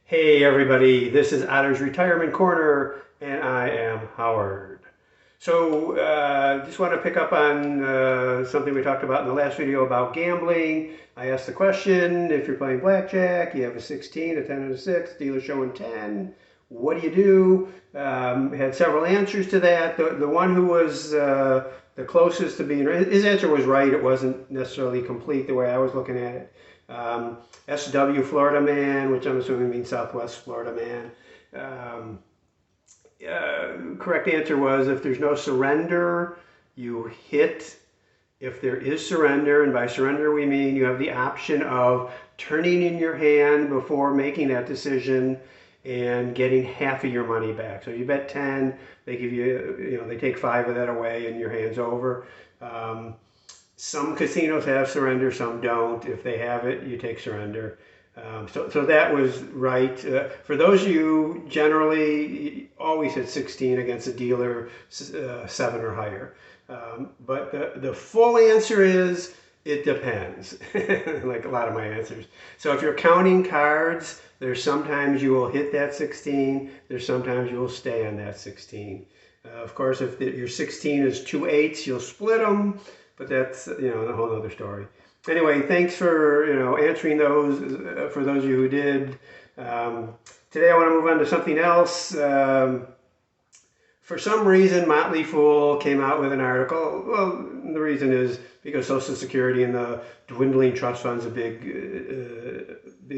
Hey everybody, this is Otter's Retirement Corner, and I am Howard. Just want to pick up on something we talked about in the last video about gambling. I asked the question, if you're playing blackjack, you have a 16, a 10, and a 6, dealer showing 10, what do you do? Had several answers to that. The one who was the closest to being, his answer was right, it wasn't necessarily complete the way I was looking at it. SW Florida man, which I'm assuming means Southwest Florida man. Correct answer was if there's no surrender, you hit. If there is surrender, and by surrender we mean you have the option of turning in your hand before making that decision and getting half of your money back. So you bet 10, they give you, they take 5 of that away and your hand's over. Some casinos have surrender, some don't. If they have it, you take surrender. So that was right. For those of you, generally, always hit 16 against a dealer, 7 or higher. But the full answer is, it depends, like a lot of my answers. So if you're counting cards, there's sometimes you will hit that 16, there's sometimes you will stay on that 16. Of course, if your 16 is 2 8s, you'll split them. But that's, a whole other story. Anyway, thanks for, answering those, for those of you who did. Today I want to move on to something else. For some reason, Motley Fool came out with an article. Well, the reason is because Social Security and the dwindling trust funds a big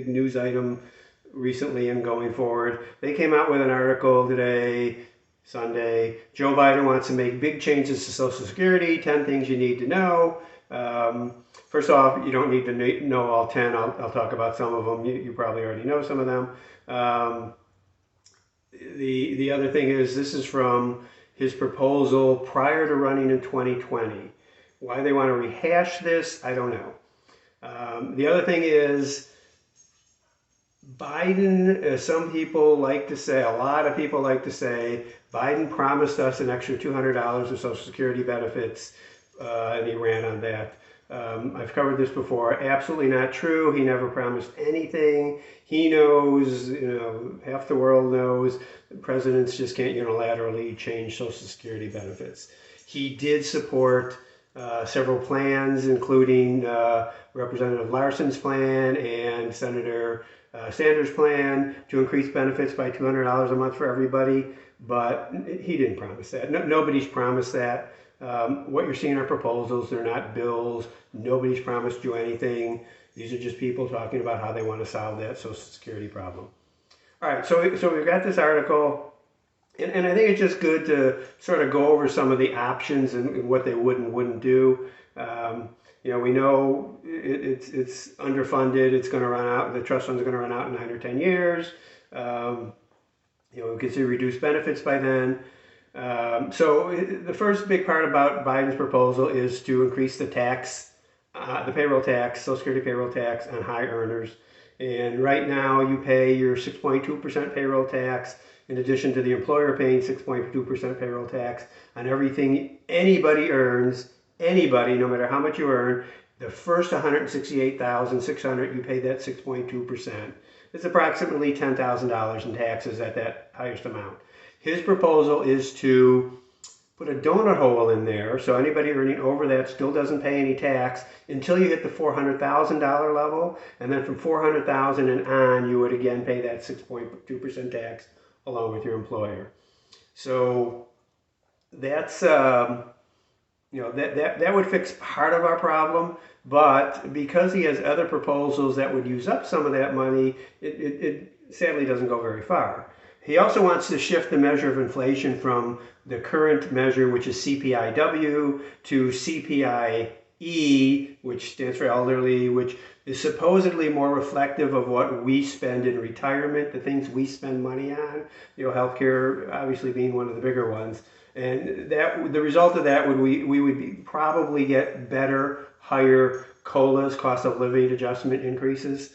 news item recently and going forward. They came out with an article today, Sunday. Joe Biden wants to make big changes to Social Security, 10 things you need to know. First off, you don't need to know all 10. I'll talk about some of them. You probably already know some of them. The other thing is, this is from his proposal prior to running in 2020. Why they want to rehash this, I don't know. The other thing is, Biden, as some people like to say, a lot of people like to say, Biden promised us an extra $200 of Social Security benefits, and he ran on that. I've covered this before. Absolutely not true. He never promised anything. He knows, half the world knows, presidents just can't unilaterally change Social Security benefits. He did support several plans, including Representative Larson's plan and Senator Sanders' plan to increase benefits by $200 a month for everybody, but he didn't promise that. Nobody's promised that. What you're seeing are proposals. They're not bills. Nobody's promised you anything. These are just people talking about how they want to solve that Social Security problem. All right, so we've got this article, and I think it's just good to sort of go over some of the options and what they would and wouldn't do. We know it's underfunded. It's going to run out. The trust funds are going to run out in 9 or 10 years. We could see reduced benefits by then. So the first big part about Biden's proposal is to increase the tax, the payroll tax, Social Security payroll tax on high earners. And right now you pay your 6.2% payroll tax in addition to the employer paying 6.2% payroll tax on everything anybody earns. Anybody, no matter how much you earn, the first $168,600, you pay that 6.2%. It's approximately $10,000 in taxes at that highest amount. His proposal is to put a donut hole in there, so anybody earning over that still doesn't pay any tax until you hit the $400,000 level, and then from $400,000 and on, you would again pay that 6.2% tax along with your employer. So that's that would fix part of our problem, but because he has other proposals that would use up some of that money, it sadly doesn't go very far. He also wants to shift the measure of inflation from the current measure, which is CPIW, to CPIE, which stands for elderly, which is supposedly more reflective of what we spend in retirement, the things we spend money on, healthcare obviously being one of the bigger ones. And the result of that would we would probably get better, higher COLAs, cost of living adjustment increases.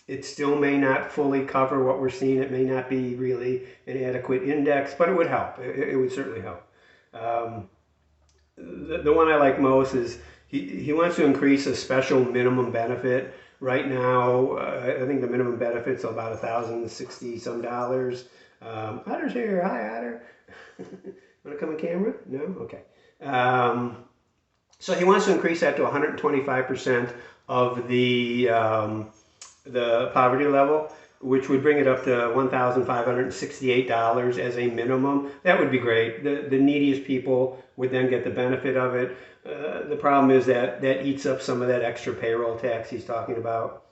It still may not fully cover what we're seeing. It may not be really an adequate index, but it would help. It would certainly help. The one I like most is he wants to increase a special minimum benefit Right now, I think the minimum benefits are about $1,060 some dollars. Otter's here. Hi, Otter. Want to come on camera? No? Okay. So he wants to increase that to 125% of the poverty level, which would bring it up to $1,568 as a minimum. That would be great. The neediest people would then get the benefit of it. The problem is that eats up some of that extra payroll tax he's talking about.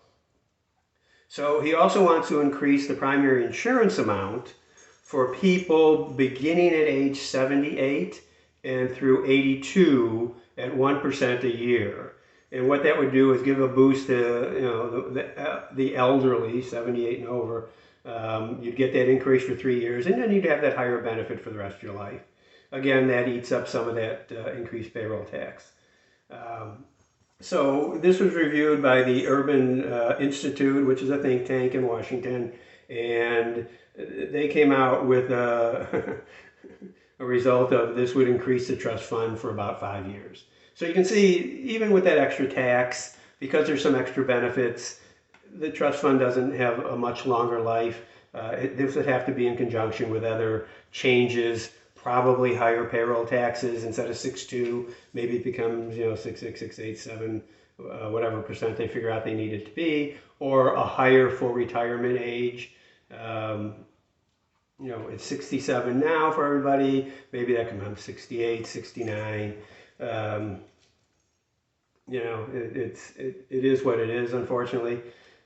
So he also wants to increase the primary insurance amount for people beginning at age 78 and through 82 at 1% a year. And what that would do is give a boost to the elderly, 78 and over. You'd get that increase for 3 years, and then you'd have that higher benefit for the rest of your life. Again, that eats up some of that increased payroll tax. So this was reviewed by the Urban Institute, which is a think tank in Washington, and they came out with a result of this would increase the trust fund for about 5 years. So you can see, even with that extra tax, because there's some extra benefits, the trust fund doesn't have a much longer life. This would have to be in conjunction with other changes, probably higher payroll taxes. Instead of 6.2, maybe it becomes 6.6, 6.8, 7, whatever percent they figure out they need it to be, or a higher full retirement age. It's 67 now for everybody. Maybe that can become 68, 69. It is what it is, unfortunately.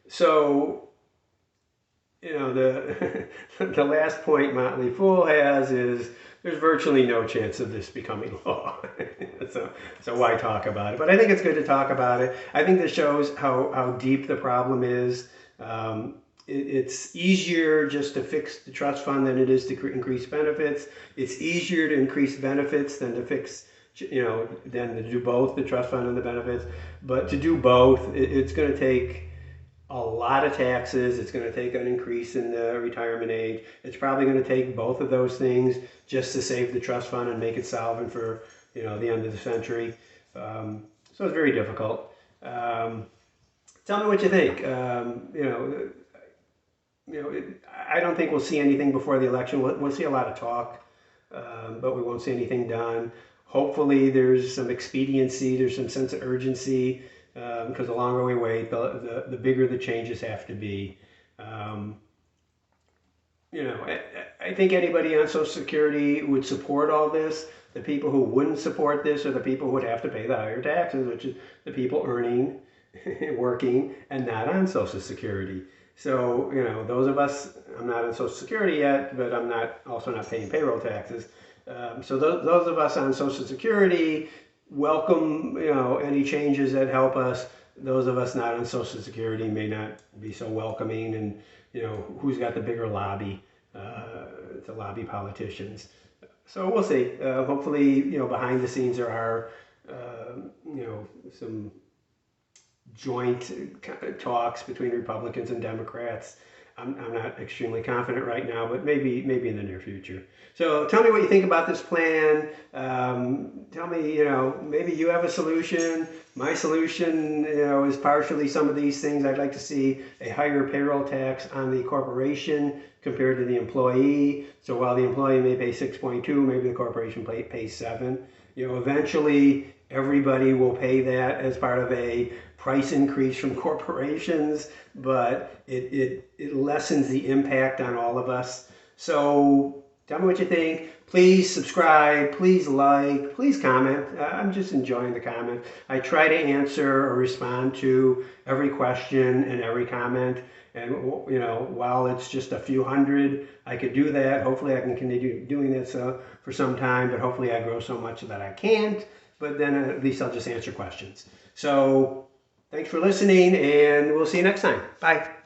So, the the last point Motley Fool has is there's virtually no chance of this becoming law. so why talk about it? But I think it's good to talk about it. I think this shows how deep the problem is. It's easier just to fix the trust fund than it is to increase benefits. It's easier to increase benefits than to fix, than to do both, the trust fund and the benefits. But to do both, it's going to take a lot of taxes. It's going to take an increase in the retirement age. It's probably going to take both of those things just to save the trust fund and make it solvent for, the end of the century. So it's very difficult. Tell me what you think. I don't think we'll see anything before the election. We'll see a lot of talk, but we won't see anything done. Hopefully there's some expediency, there's some sense of urgency, because the longer we wait, the bigger the changes have to be. I think anybody on Social Security would support all this. The people who wouldn't support this are the people who would have to pay the higher taxes, which is the people earning, working, and not on Social Security. So, those of us, I'm not on Social Security yet, but I'm also not paying payroll taxes. So those of us on Social Security welcome, any changes that help us. Those of us not on Social Security may not be so welcoming, and, who's got the bigger lobby to lobby politicians. So we'll see. Hopefully, behind the scenes there are, some joint talks between Republicans and Democrats. I'm not extremely confident right now, but maybe in the near future. So tell me what you think about this plan. Tell me, maybe you have a solution. My solution, is partially some of these things. I'd like to see a higher payroll tax on the corporation compared to the employee. So while the employee may pay 6.2, maybe the corporation pays 7. Eventually everybody will pay that as part of a price increase from corporations, but it lessens the impact on all of us. So tell me what you think. Please subscribe, please like, please comment. I'm just enjoying the comment. I try to answer or respond to every question and every comment. And, while it's just a few hundred, I could do that. Hopefully I can continue doing this for some time, but hopefully I grow so much that I can't. But then at least I'll just answer questions. So thanks for listening, and we'll see you next time. Bye.